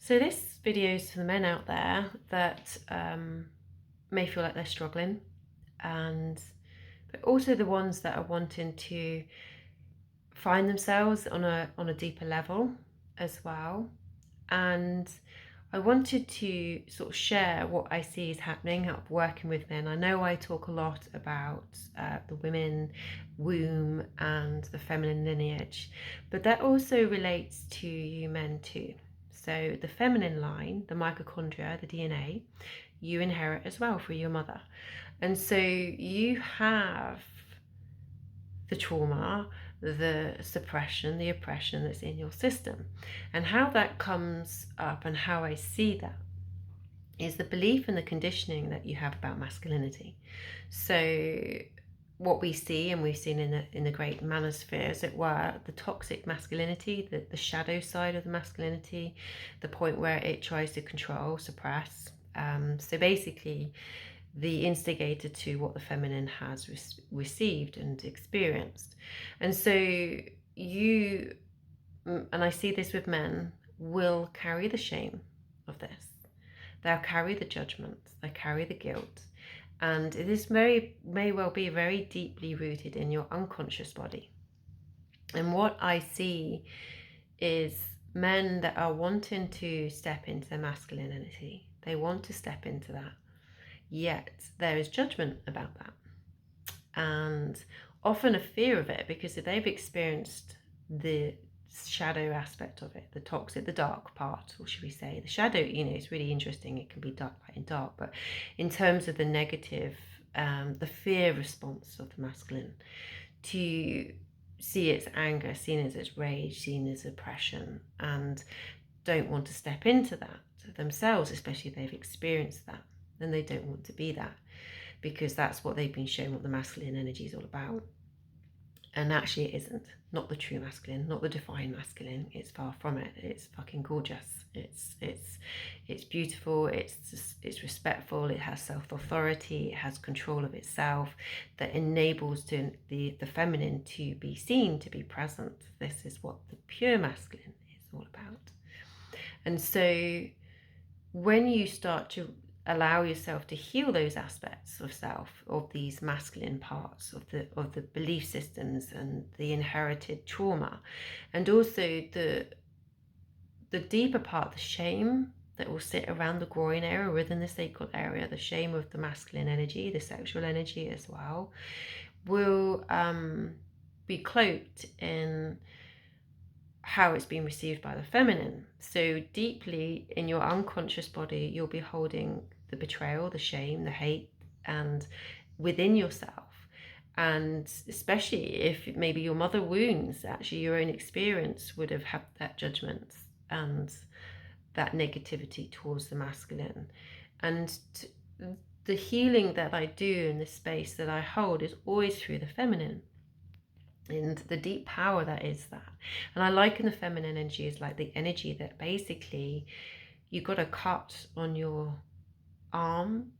So this video is for the men out there that may feel like they're struggling, but also the ones that are wanting to find themselves on a deeper level as well. And I wanted to sort of share what I see is happening up working with men. I know I talk a lot about the women womb and the feminine lineage, but that also relates to you men too. So the feminine line, the mitochondria, the DNA, you inherit as well through your mother. And so you have the trauma, the suppression, the oppression that's in your system. And how that comes up and how I see that is the belief and the conditioning that you have about masculinity. So what we see, and we've seen in the great manosphere, as it were, the toxic masculinity, the shadow side of the masculinity, the point where it tries to control, suppress. So basically, the instigator to what the feminine has received and experienced. And so you, and I see this with men, will carry the shame of this. They'll carry the judgment, they carry the guilt. And this may well be very deeply rooted in your unconscious body. And what I see is men that are wanting to step into their masculinity. They want to step into that. Yet there is judgment about that. And often a fear of it, because if they've experienced the shadow aspect of it, the toxic, the dark part, or should we say the shadow, it's really interesting. It can be dark, light and dark, but in terms of the negative, the fear response of the masculine, to see its anger, seen as its rage, seen as oppression, and don't want to step into that themselves, especially if they've experienced that, then they don't want to be that, because that's what they've been shown what the masculine energy is all about. And actually it isn't. Not the true masculine, not the divine masculine. It's far from it. It's fucking gorgeous. It's beautiful. It's respectful. It has self-authority. It has control of itself that enables the feminine to be seen, to be present. This is what the pure masculine is all about. And so when you start to allow yourself to heal those aspects of self, of these masculine parts of the belief systems and the inherited trauma, and also the deeper part, the shame that will sit around the groin area, within the sacral area, the shame of the masculine energy, the sexual energy as well, will be cloaked in how it's been received by the feminine. So deeply in your unconscious body, you'll be holding the betrayal, the shame, the hate, and within yourself. And especially if maybe your mother wounds, actually your own experience would have had that judgment and that negativity towards the masculine. And the healing that I do in the space that I hold is always through the feminine, and the deep power that is that. And I liken the feminine energy as like the energy that basically you got a cut on your arm,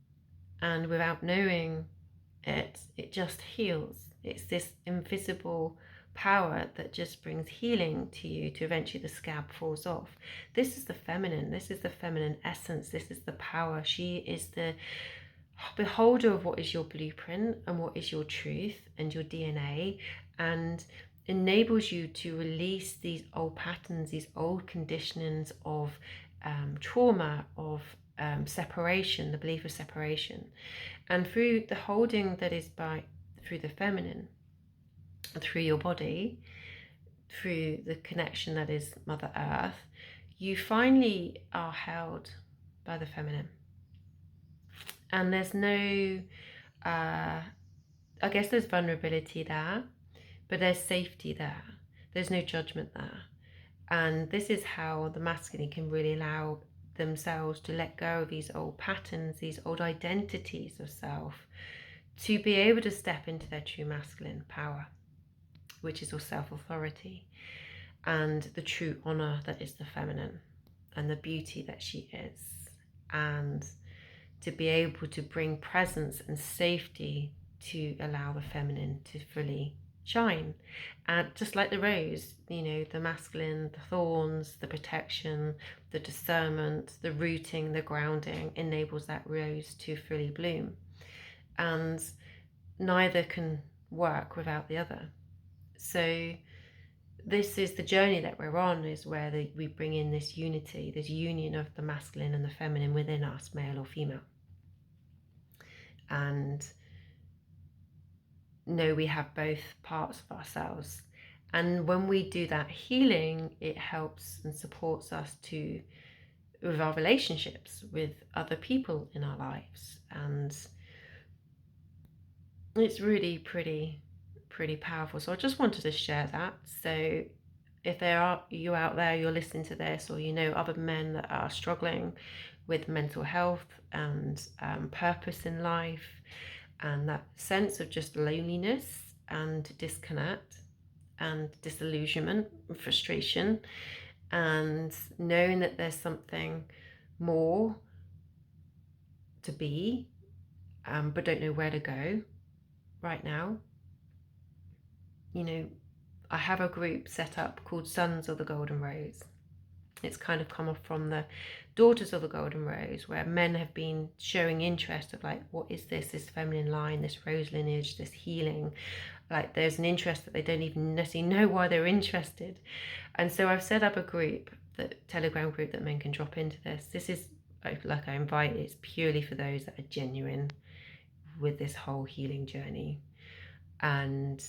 and without knowing it, it just heals. It's this invisible power that just brings healing to you, to eventually the scab falls off. This is the feminine. This is the feminine essence. This is the power. She is the beholder of what is your blueprint and what is your truth and your DNA, and enables you to release these old patterns, these old conditionings of trauma, of separation, the belief of separation. And through the holding that is through the feminine, through your body, through the connection that is Mother Earth, you finally are held by the feminine. And there's no, I guess there's vulnerability there, but there's safety there. There's no judgment there. And this is how the masculine can really allow themselves to let go of these old patterns, these old identities of self, to be able to step into their true masculine power, which is all self-authority, and the true honor that is the feminine, and the beauty that she is, and to be able to bring presence and safety to allow the feminine to fully shine. And just like the rose, the masculine, the thorns, the protection, the discernment, the rooting, the grounding enables that rose to fully bloom. And neither can work without the other. So this is the journey that we're on, is where we bring in this unity, this union of the masculine and the feminine within us, male or female. And know we have both parts of ourselves. And when we do that healing, it helps and supports us with our relationships with other people in our lives. And it's really pretty powerful. So I just wanted to share that. So if there are you out there, you're listening to this, or other men that are struggling with mental health and purpose in life, and that sense of just loneliness and disconnect and disillusionment and frustration, and knowing that there's something more to be, but don't know where to go right now. I have a group set up called Sons of the Golden Rose. It's kind of come off from the Daughters of the Golden Rose, where men have been showing interest of like, what is this feminine line, this rose lineage, this healing? Like there's an interest that they don't even necessarily know why they're interested. And so I've set up a group, the Telegram group, that men can drop into this. This is, like I invite, it's purely for those that are genuine with this whole healing journey, and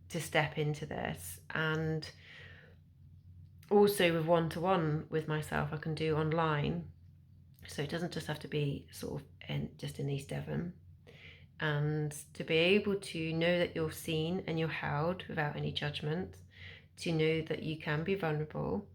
to step into this. And also with one-to-one with myself, I can do online, so it doesn't just have to be sort of just in East Devon. And to be able to know that you're seen and you're held without any judgment, to know that you can be vulnerable,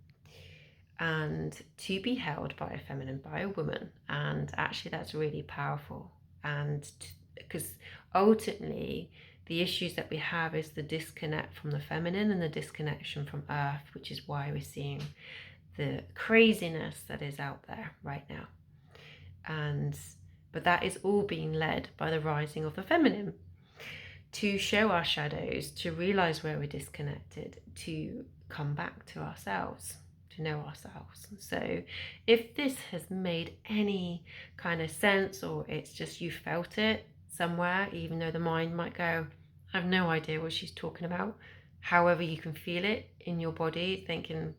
and to be held by a feminine, by a woman. And actually that's really powerful. And because ultimately the issues that we have is the disconnect from the feminine and the disconnection from earth, which is why we're seeing the craziness that is out there right now. But that is all being led by the rising of the feminine, to show our shadows, to realize where we're disconnected, to come back to ourselves, to know ourselves. So if this has made any kind of sense, or it's just you felt it somewhere, even though the mind might go, I have no idea what she's talking about, however you can feel it in your body, thinking,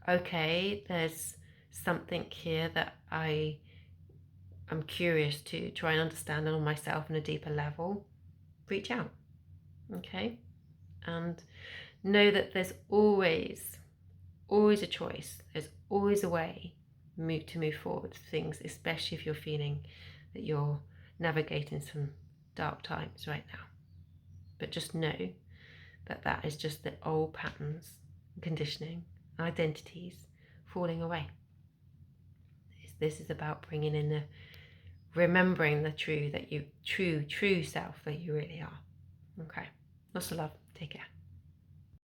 okay, there's something here that I'm curious to try and understand on myself on a deeper level, reach out. Okay? And know that there's always a choice. There's always a way to move forward with things, especially if you're feeling that you're navigating some dark times right now. But just know that that is just the old patterns, conditioning, identities falling away. This is about bringing in remembering the true self that you really are. Okay. Lots of love. Take care.